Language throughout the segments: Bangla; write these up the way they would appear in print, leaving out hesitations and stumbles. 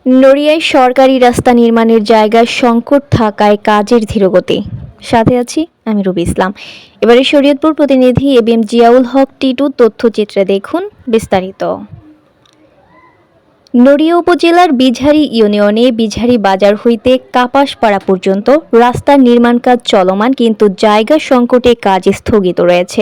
নড়িয়ায় সরকারি রাস্তা নির্মাণের জায়গায় সংকট থাকায় কাজের ধীরগতি। সাথে আছি আমি রবি ইসলাম। এবারে শরীয়তপুর প্রতিনিধি এবিএম জিয়াউল হক টিটু তথ্যচিত্রে দেখুন বিস্তারিত। নড়িয়া উপজেলার বিঝারি ইউনিয়নে বিঝারি বাজার হইতে কাপাসপাড়া পর্যন্ত রাস্তার নির্মাণ কাজ চলমান, কিন্তু জায়গা সংকটে কাজ স্থগিত রয়েছে।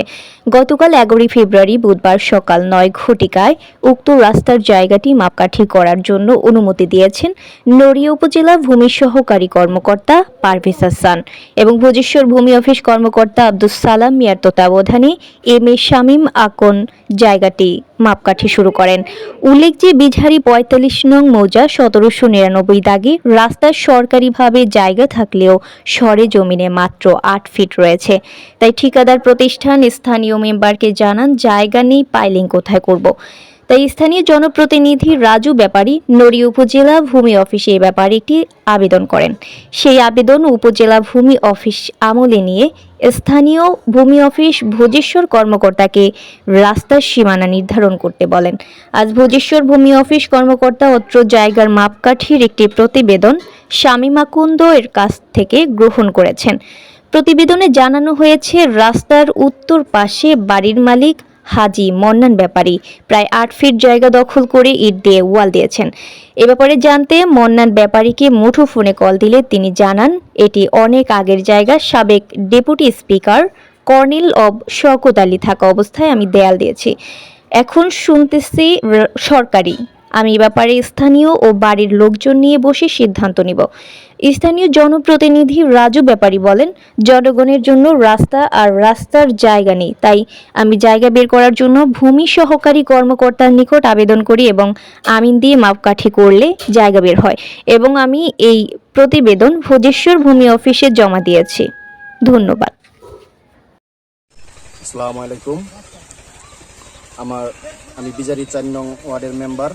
গতকাল 11 ফেব্রুয়ারি বুধবার সকাল 9 ঘটিকায় উক্ত রাস্তার জায়গাটি মাপকাঠি করার জন্য অনুমতি দিয়েছেন নড়িয়া উপজেলা ভূমি সহকারী কর্মকর্তা পারভেজ হাসান এবং ভোজেশ্বর ভূমি অফিস কর্মকর্তা আব্দুস সালাম মিয়ার তত্ত্বাবধানে এম এ শামীম আকন জায়গাটি মাপকাঠি শুরু করেন। উল্লেখ যে বিঝারি 45 নং মৌজা 1799 দাগে রাস্তার সরকারিভাবে জায়গা থাকলেও সরে জমিনে মাত্র 8 ফিট রয়েছে। তাই ঠিকাদার প্রতিষ্ঠান স্থানীয় মেম্বারকে জানান জায়গা নেই, পাইলিং কোথায় করব। তাই স্থানীয় জনপ্রতিনিধি রাজু ব্যাপারী নড়িয়া উপজেলা ভূমি অফিসে এ ব্যাপারে একটি আবেদন করেন। সেই আবেদন উপজেলা ভূমি অফিস আমলে নিয়ে স্থানীয় ভূমি অফিস ভোজেশ্বর কর্মকর্তাকে রাস্তার সীমানা নির্ধারণ করতে বলেন। আজ ভোজেশ্বর ভূমি অফিস কর্মকর্তা অত্র জায়গার মাপকাঠির একটি প্রতিবেদন শামীম আকন্দ এর কাছ থেকে গ্রহণ করেছেন। প্রতিবেদনে জানানো হয়েছে রাস্তার উত্তর পাশে বাড়ির মালিক হাজি মন্নান ব্যাপারী প্রায় 8 ফিট জায়গা দখল করে ইট দিয়ে ওয়াল দিয়েছেন। এ ব্যাপারে জানতে মন্নান ব্যাপারীকে মুঠোফোনে কল দিলে তিনি জানান এটি অনেক আগের জায়গা। সাবেক ডেপুটি স্পিকার কর্নেল অব শওকত আলী থাকা অবস্থায় আমি দেয়াল দিয়েছি। এখন শুনতেছি সরকারি। আমি এ ব্যাপারে স্থানীয় ও বাড়ির লোকজন নিয়ে বসে সিদ্ধান্ত নিব। স্থানীয় জনপ্রতিনিধি রাজু ব্যাপারী বলেন, জনগণের জন্য রাস্তা আর রাস্তার জায়গা নেই, তাই আমি জায়গা বের করার জন্য ভূমি সহকারী কর্মকর্তার নিকট আবেদন করি এবং আমিন দিয়ে মাপকাঠি করলে জায়গা বের হয় এবং আমি এই প্রতিবেদন ভোজেশ্বর ভূমি অফিসে জমা দিয়েছি। ধন্যবাদ। আসসালামু আলাইকুম। আমি বিজারি 4 নং ওয়ার্ডের মেম্বার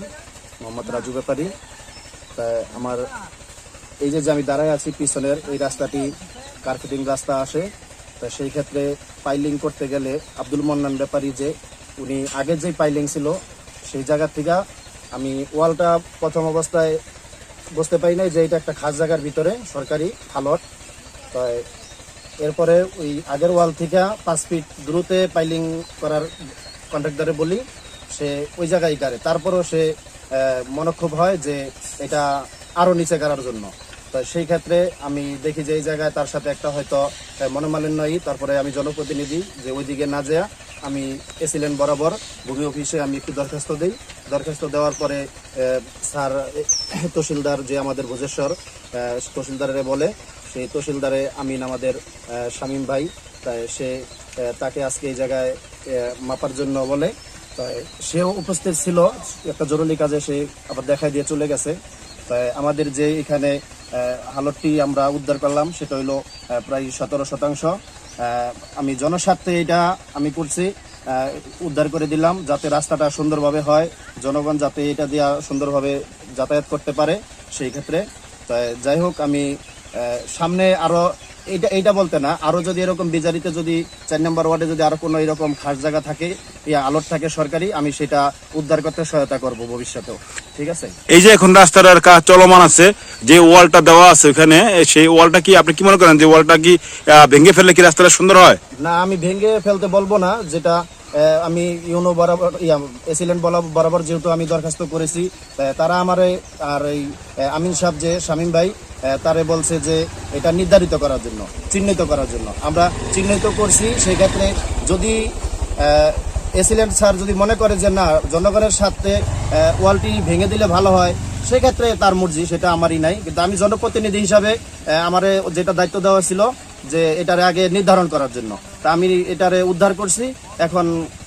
মোহাম্মদ রাজু ব্যাপারী। আমার এই যে আমি দাঁড়ায় আছি পিছনের এই রাস্তাটি কার্পেটিং রাস্তা আসে। তো সেই ক্ষেত্রে পাইলিং করতে গেলে আব্দুল মন্নান ব্যাপারী যে উনি আগের যে পাইলিং ছিল সেই জায়গা থেকে আমি ওয়ালটা প্রথম অবস্থায় বুঝতে পারি নাই যে এটা একটা খাস জায়গার ভিতরে সরকারি হালট। তো এরপরে ওই আগের ওয়াল থেকে 5 ফিট দূরতে পাইলিং করার কন্ট্রাক্টরে বলি, সে ওই জায়গায় করে। তারপরও সে মনক্ষুব হয় যে এটা আরও নিচে করার জন্য। তো সেই ক্ষেত্রে আমি দেখি যে এই জায়গায় তার সাথে একটা হয়তো মনোমালিন্যই। তারপরে আমি জনপ্রতিনিধি যে ওইদিকে না যেয়া আমি এসিলেন বরাবর ভূমি অফিসে আমি একটু দরখাস্ত দিই। দরখাস্ত দেওয়ার পরে স্যার তহসিলদার যে আমাদের ভোজেশ্বর তহসিলদারে বলে, সেই তহসিলদারে আমিন আমাদের শামীম ভাই, তাই সে তাকে আজকে এই জায়গায় মাপার জন্য বলে। তাই সেও উপস্থিত ছিল একটা জরুরি কাজে, সে আবার দেখাই দিয়ে চলে গেছে। তাই আমাদের যে এখানে হালতটি আমরা উদ্ধার করলাম সেটা হইলো প্রায় 17%। আমি জনস্বার্থে এটা আমি করছি, উদ্ধার করে দিলাম যাতে রাস্তাটা সুন্দরভাবে হয়, জনগণ যাতে এটা দিয়ে সুন্দরভাবে যাতায়াত করতে পারে সেই ক্ষেত্রে। তাই যাই হোক, আমি সামনে আরো এইটা বলতে না, আরো যদি এরকম বিজারিতে যদি 4 নম্বর ওয়ার্ডে যদি আরো কোনো এরকম খাস জায়গা থাকে আলোট থাকে সরকারি, আমি সেটা উদ্ধার করতে সহায়তা করব ভবিষ্যতেও। ঠিক আছে। এই যে এখন রাস্তার কাজ চলমান আছে, যে ওয়ালটা দেওয়া আছে ওখানে, সেই ওয়ালটা কি আপনি কি মনে করেন যে ওয়ালটা কি ভেঙে ফেললে কি রাস্তাটা সুন্দর হয়? না, আমি ভেঙে ফেলতে বলবো না। যেটা আমি ইউনো বরাবর এসিলেন্ট বরাবর যেহেতু আমি দরখাস্ত করেছি, তারা আমার আর এই আমিন সাহেব যে শামীম ভাই তারে বলছে যে এটা নির্ধারিত করার জন্য, চিহ্নিত করার জন্য। আমরা চিহ্নিত করছি। সেই ক্ষেত্রে যদি এসিলেন্ট স্যার যদি মনে করে যে না জনগণের সাথে ওয়ালটি ভেঙে দিলে ভালো হয়, সেক্ষেত্রে তার মর্জি, সেটা আমারই নাই। কিন্তু আমি জনপ্রতিনিধি হিসাবে আমারে যেটা দায়িত্ব দেওয়া ছিল যে এটারে আগে নির্ধারণ করার জন্য, তা আমি এটারে উদ্ধার করছি। এখন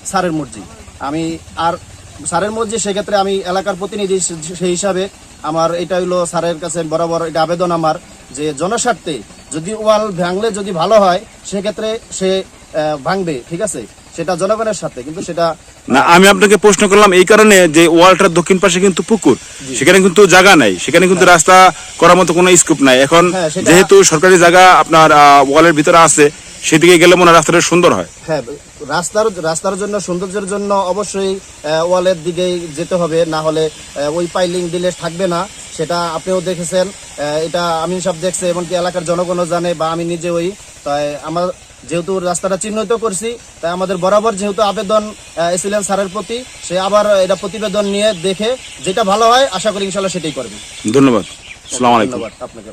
স্যারের মর্জি, আমি আর স্যারের মর্জি। সেক্ষেত্রে আমি এলাকার প্রতিনিধি সেই হিসাবে আমার এটা হইলো স্যারের কাছে বরাবর এটা আবেদন আমার যে জনস্বার্থে যদি ওয়াল ভাঙলে যদি ভালো হয় সেক্ষেত্রে সে ভাঙবে, ঠিক আছে, সেটা জনগণের সাথে। কিন্তু সেটা না, আমি আপনাকে প্রশ্ন করলাম এই কারণে যে ওয়ালটার দক্ষিণ পাশে কিন্তু পুকুর, সেখানে কিন্তু জায়গা নাই, সেখানে কিন্তু রাস্তা করার মতো কোনো স্কোপ নাই। এখন যেহেতু সরকারি জায়গা আপনার ওয়ালের ভিতরে আছে, সেদিকে গেলে মনে হয় রাস্তাটা সুন্দর হয়। হ্যাঁ, রাস্তার জন্য সৌন্দর্যের জন্য অবশ্যই ওয়ালের দিকেই যেতে হবে, না হলে ওই পাইলিং দিলে থাকবে না। সেটা আপনিও দেখেছেন, এটা আমিন সাহেব দেখছে, এমনকি এলাকার জনগণও জানে বা আমি নিজে ওই। তাই আমার যেহেতু রাস্তাটা চিহ্নিত করছি, তাই আমাদের বরাবর যেহেতু আবেদন এসিলেন স্যারের প্রতি, সে আবার এটা প্রতিবেদন নিয়ে দেখে যেটা ভালো হয় আশা করি ইনশাল্লাহ সেটাই করবে। ধন্যবাদ, আসসালামু আলাইকুম। ধন্যবাদ আপনাকে।